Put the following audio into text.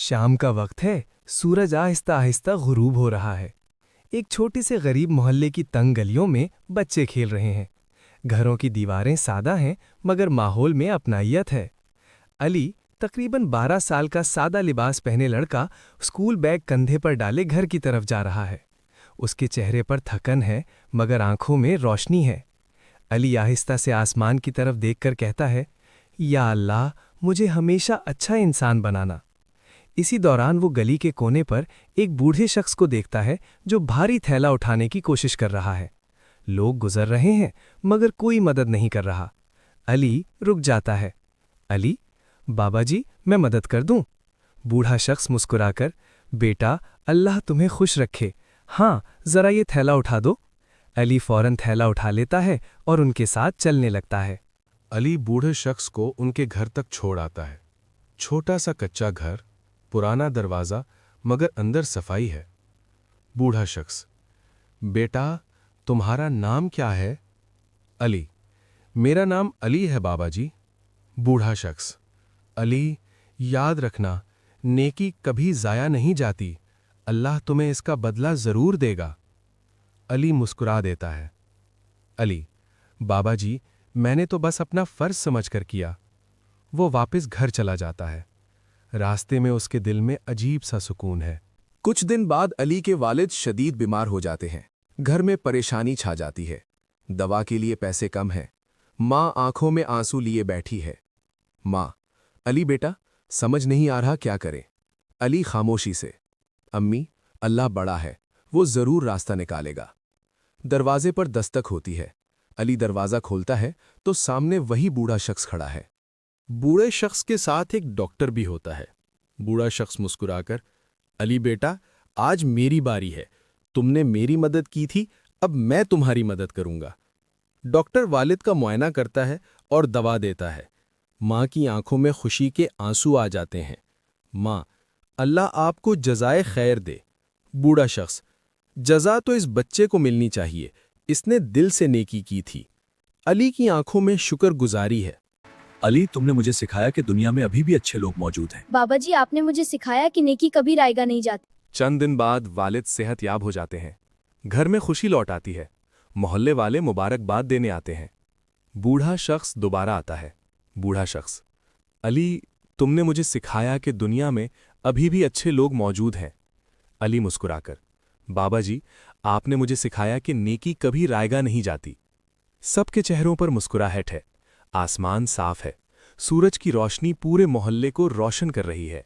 شام کا وقت ہے، سورج آہستہ آہستہ غروب ہو رہا ہے۔ ایک چھوٹی سے غریب محلے کی تنگ گلیوں میں بچے کھیل رہے ہیں۔ گھروں کی دیواریں سادہ ہیں مگر ماحول میں اپنائیت ہے۔ علی، تقریباً 12 سال کا سادہ لباس پہنے لڑکا، اسکول بیگ کندھے پر ڈالے گھر کی طرف جا رہا ہے۔ اس کے چہرے پر تھکن ہے مگر آنکھوں میں روشنی ہے۔ علی آہستہ سے آسمان کی طرف دیکھ کر کہتا ہے، یا اللہ، مجھے ہمیشہ اچھا انسان بنانا۔ اسی دوران وہ گلی کے کونے پر ایک بوڑھے شخص کو دیکھتا ہے جو بھاری تھیلا اٹھانے کی کوشش کر رہا ہے۔ لوگ گزر رہے ہیں مگر کوئی مدد نہیں کر رہا۔ علی رک جاتا ہے۔ علی، بابا جی، میں مدد کر دوں؟ بوڑھا شخص مسکرا کر، بیٹا، اللہ تمہیں خوش رکھے، ہاں ذرا یہ تھیلا اٹھا دو۔ علی فوراً تھیلا اٹھا لیتا ہے اور ان کے ساتھ چلنے لگتا ہے۔ علی بوڑھے شخص کو ان کے گھر تک چھوڑ آتا ہے۔ چھوٹا سا کچا گھر، پرانا دروازہ مگر اندر صفائی ہے۔ بوڑھا شخص، بیٹا تمہارا نام کیا ہے؟ علی، میرا نام علی ہے بابا جی۔ بوڑھا شخص، علی، یاد رکھنا نیکی کبھی ضائع نہیں جاتی، اللہ تمہیں اس کا بدلہ ضرور دے گا۔ علی مسکرا دیتا ہے۔ علی، بابا جی میں نے تو بس اپنا فرض سمجھ کر کیا۔ وہ واپس گھر چلا جاتا ہے۔ راستے میں اس کے دل میں عجیب سا سکون ہے۔ کچھ دن بعد علی کے والد شدید بیمار ہو جاتے ہیں۔ گھر میں پریشانی چھا جاتی ہے۔ دوا کے لیے پیسے کم ہیں۔ ماں آنکھوں میں آنسو لیے بیٹھی ہے۔ ماں، علی بیٹا، سمجھ نہیں آ رہا کیا کریں؟ علی خاموشی سے، امی، اللہ بڑا ہے، وہ ضرور راستہ نکالے گا۔ دروازے پر دستک ہوتی ہے۔ علی دروازہ کھولتا ہے تو سامنے وہی بوڑھا شخص کھڑا ہے۔ بوڑھے شخص کے ساتھ ایک ڈاکٹر بھی ہوتا ہے۔ بوڑھا شخص مسکرا کر، علی بیٹا، آج میری باری ہے، تم نے میری مدد کی تھی، اب میں تمہاری مدد کروں گا۔ ڈاکٹر والد کا معائنہ کرتا ہے اور دوا دیتا ہے۔ ماں کی آنکھوں میں خوشی کے آنسو آ جاتے ہیں۔ ماں، اللہ آپ کو جزائے خیر دے۔ بوڑھا شخص، جزا تو اس بچے کو ملنی چاہیے، اس نے دل سے نیکی کی تھی۔ علی کی آنکھوں میں شکر گزاری ہے۔ علی، تم نے مجھے سکھایا کہ دنیا میں ابھی بھی اچھے لوگ موجود ہیں۔ بابا جی، آپ نے مجھے سکھایا کہ نیکی کبھی رائیگاں نہیں جاتی۔ چند دن بعد والد صحت یاب ہو جاتے ہیں۔ گھر میں خوشی لوٹ آتی ہے۔ محلے والے مبارکباد دینے آتے ہیں۔ بوڑھا شخص دوبارہ آتا ہے۔ بوڑھا شخص، علی، تم نے مجھے سکھایا کہ دنیا میں ابھی بھی اچھے لوگ موجود ہیں۔ علی مسکرا کر، بابا جی آپ نے مجھے سکھایا کہ نیکی کبھی رائیگاں نہیں جاتی۔ سب کے چہروں پر مسکراہٹ ہے۔ آسمان صاف ہے۔ سورج کی روشنی پورے محلے کو روشن کر رہی ہے۔